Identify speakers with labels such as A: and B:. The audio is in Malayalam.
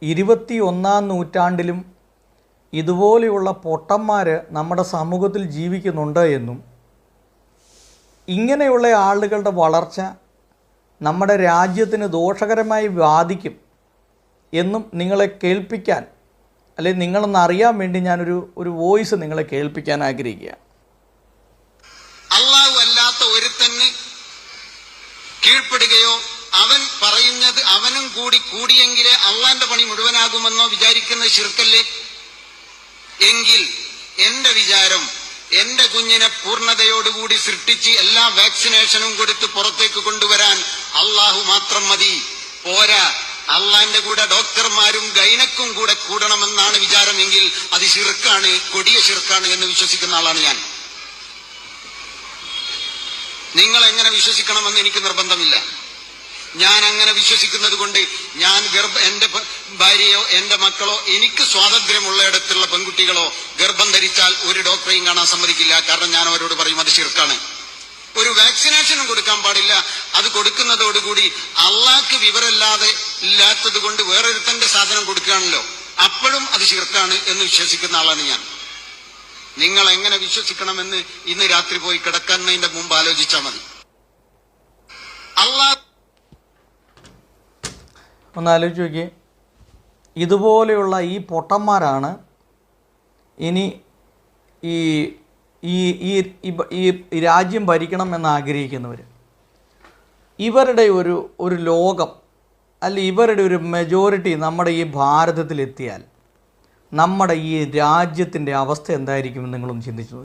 A: 21-ാം നൂറ്റാണ്ടിലും ഇതുപോലെയുള്ള പൊട്ടന്മാർ നമ്മുടെ സമൂഹത്തിൽ ജീവിക്കുന്നുണ്ട് എന്നും ഇങ്ങനെയുള്ള ആളുകളുടെ വളർച്ച നമ്മുടെ രാജ്യത്തിന് ദോഷകരമായി ബാധിക്കും എന്നും നിങ്ങളെ കേൾപ്പിക്കാൻ, അല്ലെങ്കിൽ നിങ്ങളൊന്ന് അറിയാൻ വേണ്ടി ഞാനൊരു വോയിസ് നിങ്ങളെ കേൾപ്പിക്കാൻ ആഗ്രഹിക്കുകയാണ്.
B: അല്ലാഹു അല്ലാത്ത ഒരുത്തന് കീഴ്പ്പെടുകയോ അവൻ പറയുന്നത് അവനും കൂടി കൂടിയെങ്കിലേ അള്ളാന്റെ പണി മുഴുവനാകുമെന്നോ വിചാരിക്കുന്നത് ശിർക്കല്ലേ? എങ്കിൽ എന്റെ വിചാരം, എന്റെ കുഞ്ഞിനെ പൂർണ്ണതയോടുകൂടി സൃഷ്ടിച്ച് എല്ലാ വാക്സിനേഷനും കൊടുത്ത് പുറത്തേക്ക് കൊണ്ടുവരാൻ അള്ളാഹു മാത്രം മതി, പോരാ. അള്ളാന്റെ കൂടെ ഡോക്ടർമാരും ഗൈനക്കും കൂടെ കൂടണമെന്നാണ് വിചാരമെങ്കിൽ അത് ശിർക്കാണ്, കൊടിയ ശിർക്കാണ് എന്ന് വിശ്വസിക്കുന്ന ആളാണ് ഞാൻ. നിങ്ങൾ എങ്ങനെ വിശ്വസിക്കണമെന്ന് എനിക്ക് നിർബന്ധമില്ല. ഞാൻ അങ്ങനെ വിശ്വസിക്കുന്നത് കൊണ്ട് ഞാൻ എന്റെ ഭാര്യയോ എന്റെ മക്കളോ എനിക്ക് സ്വാതന്ത്ര്യമുള്ളയിടത്തുള്ള പെൺകുട്ടികളോ ഗർഭം ധരിച്ചാൽ ഒരു ഡോക്ടറെയും കാണാൻ സമ്മതിക്കില്ല. കാരണം ഞാൻ അവരോട് പറയും അത് ശിർക്കാണ്. ഒരു വാക്സിനേഷനും കൊടുക്കാൻ പാടില്ല. അത് കൊടുക്കുന്നതോടുകൂടി അള്ളാഹ്ക്ക് ഇല്ലാത്തത് കൊണ്ട് വേറൊരുത്തന്റെ സാധനം കൊടുക്കുകയാണല്ലോ, അപ്പോഴും അത് ശിർക്കാണ് എന്ന് വിശ്വസിക്കുന്ന ആളാണ് ഞാൻ. നിങ്ങൾ എങ്ങനെ വിശ്വസിക്കണമെന്ന് ഇന്ന് രാത്രി പോയി കിടക്കുന്നതിന്റെ മുമ്പ് ആലോചിച്ചാൽ മതി. അള്ളാഹ്
A: ഒന്ന് ആലോചിച്ച് നോക്കിയേ. ഇതുപോലെയുള്ള ഈ പൊട്ടന്മാരാണ് ഇനി ഈ ഈ ഈ രാജ്യം ഭരിക്കണം എന്ന് ആഗ്രഹിക്കുന്നവർ. ഇവരുടെ ഒരു ലോകം, അല്ല ഇവരുടെ ഒരു മെജോറിറ്റി നമ്മുടെ ഈ ഭാരതത്തിലെത്തിയാൽ നമ്മുടെ ഈ രാജ്യത്തിൻ്റെ അവസ്ഥ എന്തായിരിക്കുമെന്ന് നിങ്ങളൊന്ന് ചിന്തിച്ചു.